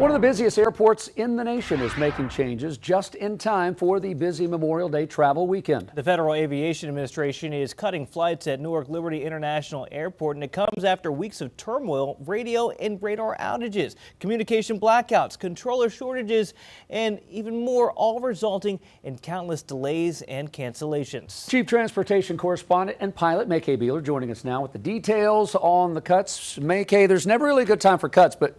One of the busiest airports in the nation is making changes just in time for the busy Memorial Day travel weekend. The Federal Aviation Administration is cutting flights at Newark Liberty International Airport, and it comes after weeks of turmoil, radio and radar outages, communication blackouts, controller shortages, and even more, all resulting in countless delays and cancellations. Chief Transportation Correspondent and pilot May K. Beeler joining us now with the details on the cuts. May K., there's never really a good time for cuts, but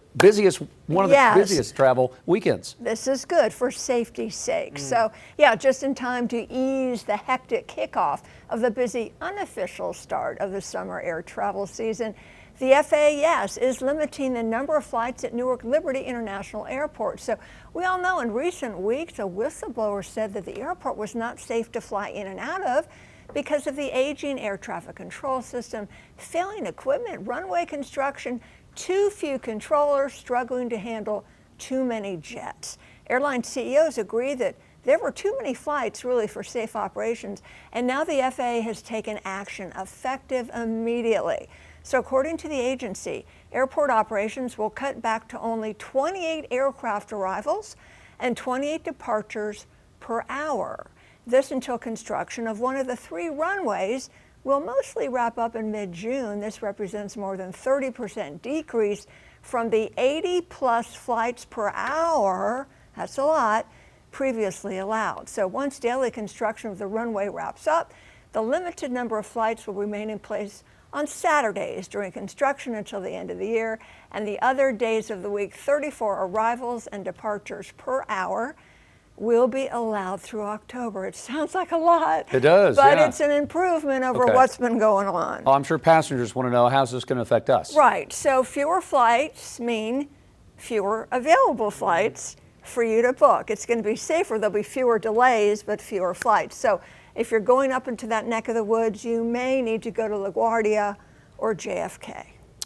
one of the busiest travel weekends. This is good for safety's sake. So, yeah, just in time to ease the hectic kickoff of the busy unofficial start of the summer air travel season. The FAA, is limiting the number of flights at Newark Liberty International Airport. So we all know in recent weeks, a whistleblower said that the airport was not safe to fly in and out of because of the aging air traffic control system, failing equipment, runway construction, too few controllers, struggling to handle too many jets. Airline CEOs agree that there were too many flights really for safe operations, and now the FAA has taken action effective immediately. So according to the agency, airport operations will cut back to only 28 aircraft arrivals and 28 departures per hour. This until construction of one of the 3 runways will mostly wrap up in mid-June. This represents more than 30% decrease from the 80+ flights per hour, that's a lot, previously allowed. So once daily construction of the runway wraps up, the limited number of flights will remain in place on Saturdays during construction until the end of the year, and the other days of the week, 34 arrivals and departures per hour will be allowed through October. It sounds like a lot. It does, but yeah. It's an improvement over what's been going on. Oh, I'm sure passengers want to know, how's this going to affect us? Right, so fewer flights mean fewer available flights for you to book. It's going to be safer. There'll be fewer delays, but fewer flights. So if you're going up into that neck of the woods, you may need to go to LaGuardia or JFK.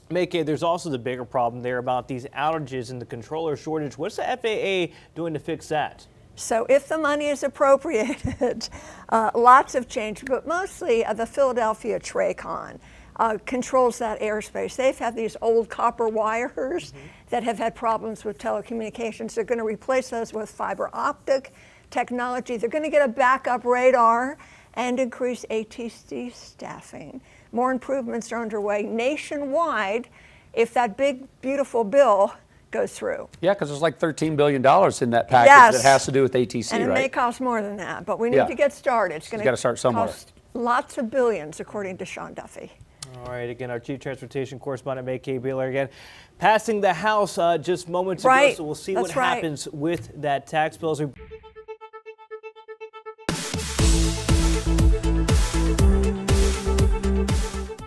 May K., there's also the bigger problem there about these outages and the controller shortage. What's the FAA doing to fix that? So if the money is appropriated, lots have changed, but mostly the Philadelphia TRACON controls that airspace. They've had these old copper wires that have had problems with telecommunications. They're going to replace those with fiber optic technology. They're going to get a backup radar and increase ATC staffing. More improvements are underway nationwide if that big, beautiful bill goes through. Yeah, because there's like $13 billion in that package that has to do with ATC, and it may cost more than that, but we need to get started. It's going to start somewhere. Cost lots of billions, according to Sean Duffy. All right, again, our Chief Transportation Correspondent, May K. Beeler, again, passing the House just moments ago, so we'll see what happens with that tax bill.